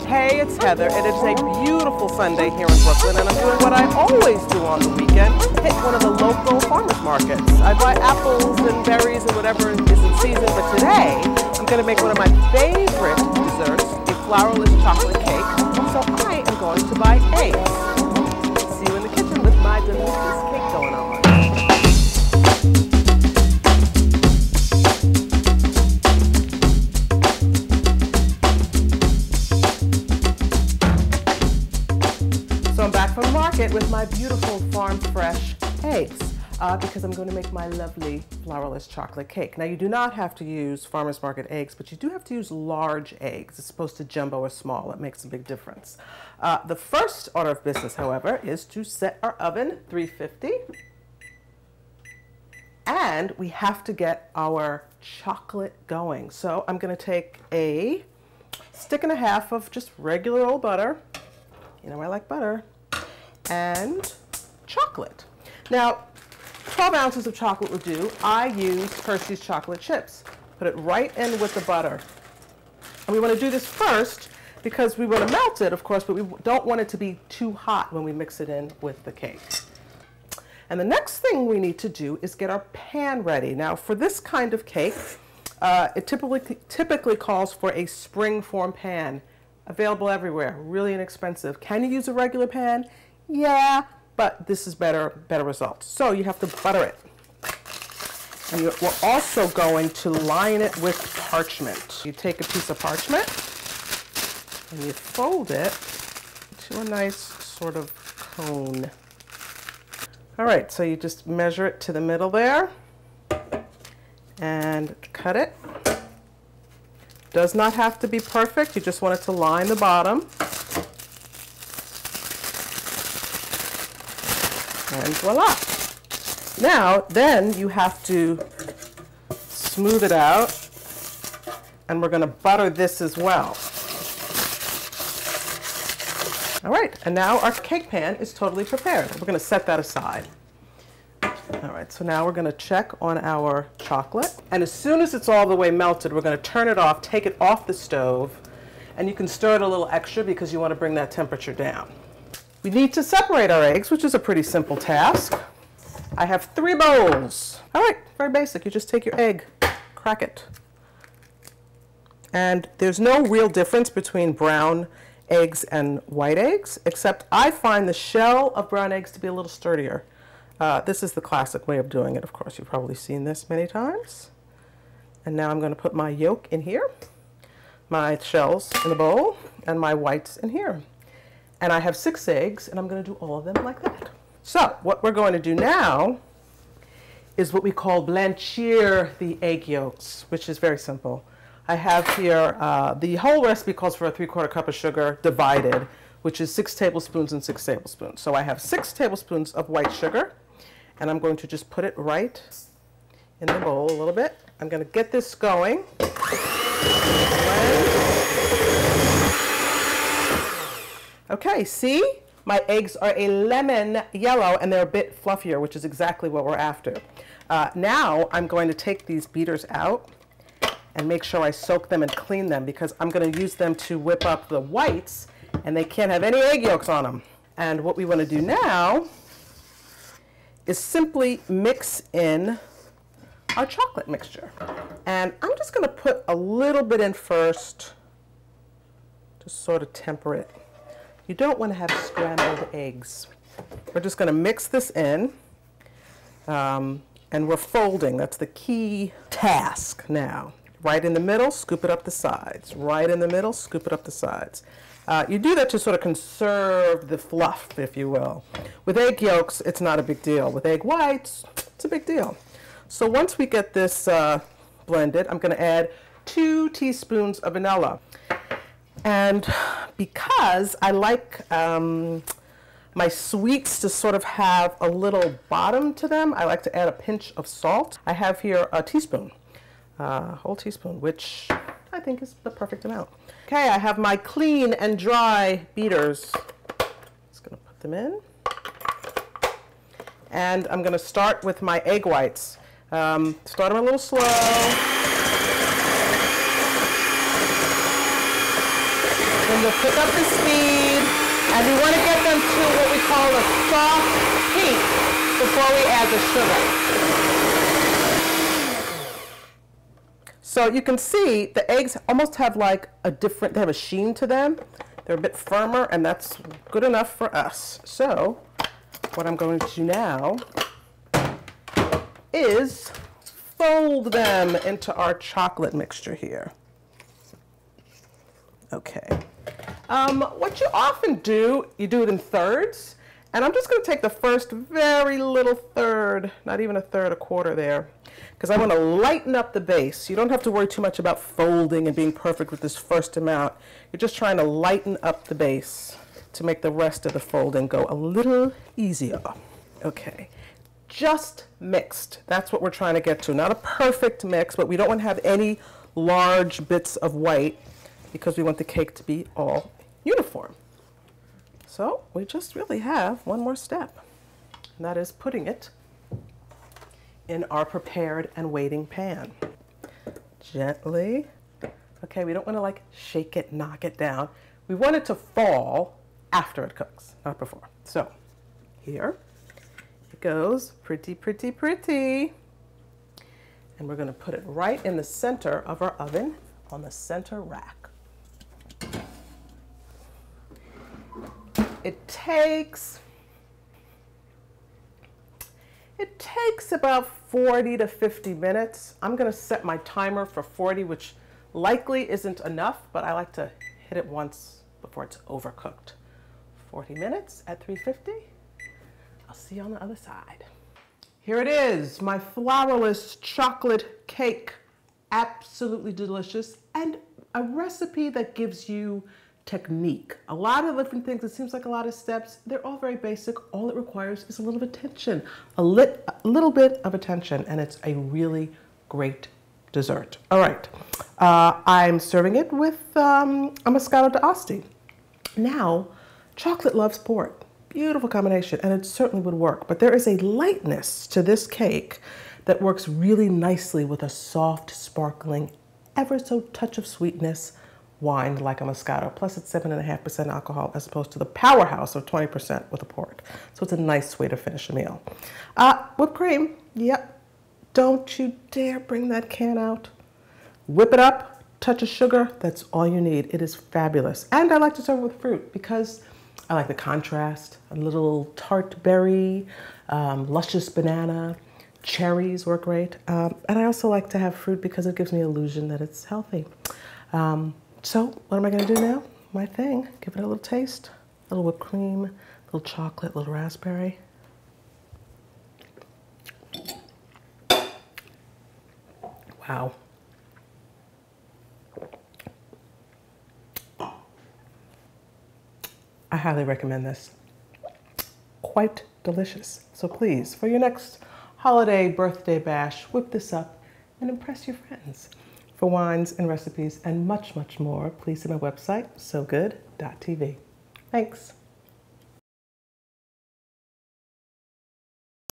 Hey, it's Heather. It is a beautiful Sunday here in Brooklyn, and I'm doing what I always do on the weekend, hit one of the local farmers markets. I buy apples and berries and whatever is in season, but today I'm going to make one of my favorite desserts, a flourless chocolate cake. So I am going to buy eggs. See you in the kitchen with my delicious cake going on. So I'm back from the market with my beautiful farm fresh eggs because I'm going to make my lovely flourless chocolate cake. Now you do not have to use farmer's market eggs, but you do have to use large eggs as opposed to jumbo or small. It makes a big difference. The first order of business, however, is to set our oven 350. And we have to get our chocolate going. So I'm going to take a stick and a half of just regular old butter. You know I like butter. And chocolate. Now, 12 ounces of chocolate would do. I use Hershey's chocolate chips. Put it right in with the butter. And we want to do this first because we want to melt it, of course, but we don't want it to be too hot when we mix it in with the cake. And the next thing we need to do is get our pan ready. Now, for this kind of cake, it typically calls for a spring-form pan. Available everywhere, really inexpensive. Can you use a regular pan? Yeah, but this is better results. So you have to butter it. And we're also going to line it with parchment. You take a piece of parchment and you fold it to a nice sort of cone. All right, so you just measure it to the middle there and cut it. Does not have to be perfect, you just want it to line the bottom. And voila. Now, then you have to smooth it out, and we're going to butter this as well. All right, and now our cake pan is totally prepared. We're going to set that aside. All right, so now we're going to check on our chocolate. And as soon as it's all the way melted, we're going to turn it off, take it off the stove, and you can stir it a little extra because you want to bring that temperature down. We need to separate our eggs, which is a pretty simple task. I have 3 bowls. All right, very basic. You just take your egg, crack it. And there's no real difference between brown eggs and white eggs, except I find the shell of brown eggs to be a little sturdier. This is the classic way of doing it, of course. You've probably seen this many times. And now I'm going to put my yolk in here, my shells in the bowl, and my whites in here. And I have 6 eggs, and I'm going to do all of them like that. So what we're going to do now is what we call blanchir the egg yolks, which is very simple. I have here, the whole recipe calls for a 3/4 cup of sugar divided, which is 6 tablespoons and 6 tablespoons. So I have 6 tablespoons of white sugar. And I'm going to just put it right in the bowl a little bit. I'm going to get this going. Okay, see? My eggs are a lemon yellow and they're a bit fluffier, which is exactly what we're after. Now I'm going to take these beaters out and make sure I soak them and clean them because I'm going to use them to whip up the whites and they can't have any egg yolks on them. And what we want to do now is simply mix in our chocolate mixture. And I'm just going to put a little bit in first to sort of temper it. You don't want to have scrambled eggs. We're just going to mix this in, and we're folding. That's the key task now. Right in the middle, scoop it up the sides. Right in the middle, scoop it up the sides. You do that to sort of conserve the fluff, if you will. With egg yolks, it's not a big deal. With egg whites, it's a big deal. So once we get this blended, I'm going to add 2 teaspoons of vanilla. And because I like my sweets to sort of have a little bottom to them, I like to add a pinch of salt. I have here a teaspoon, whole teaspoon, which I think is the perfect amount. Okay, I have my clean and dry beaters. Just going to put them in. And I'm going to start with my egg whites. Start them a little slow. Then we'll pick up the speed, and we want to get them to what we call a soft heat before we add the sugar. So you can see the eggs almost have like they have a sheen to them. They're a bit firmer, and that's good enough for us. So what I'm going to do now is fold them into our chocolate mixture here. Okay. What you often do, you do it in thirds, and I'm just going to take the first very little third, not even a third, a quarter there, because I want to lighten up the base. You don't have to worry too much about folding and being perfect with this first amount. You're just trying to lighten up the base to make the rest of the folding go a little easier. Okay. Just mixed. That's what we're trying to get to. Not a perfect mix, but we don't want to have any large bits of white because we want the cake to be all uniform. So we just really have one more step, and that is putting it in our prepared and waiting pan. Gently. Okay, we don't want to like shake it, knock it down. We want it to fall after it cooks, not before. So here it goes, pretty, pretty, pretty. And we're going to put it right in the center of our oven on the center rack. It takes about 40 to 50 minutes. I'm going to set my timer for 40, which likely isn't enough, but I like to hit it once before it's overcooked. 40 minutes at 350. I'll see you on the other side. Here it is, my flourless chocolate cake. Absolutely delicious, and a recipe that gives you technique. A lot of different things. It seems like a lot of steps. They're all very basic. All it requires is a little attention, a little bit of attention, and it's a really great dessert. All right, I'm serving it with a Moscato d'Asti. Now, chocolate loves port. Beautiful combination, and it certainly would work. But there is a lightness to this cake that works really nicely with a soft, sparkling, ever so touch of sweetness wine like a Moscato. Plus it's 7.5% alcohol as opposed to the powerhouse of 20% with a port. So it's a nice way to finish a meal. Whipped cream, yep. Don't you dare bring that can out. Whip it up, touch of sugar, that's all you need. It is fabulous. And I like to serve it with fruit because I like the contrast. A little tart berry, luscious banana, cherries work great. And I also like to have fruit because it gives me illusion that it's healthy. So what am I going to do now? My thing. Give it a little taste. A little whipped cream, a little chocolate, a little raspberry. Wow. I highly recommend this. Quite delicious. So please, for your next holiday birthday bash, whip this up and impress your friends. For wines and recipes and much, much more, please see my website, sogood.tv. Thanks.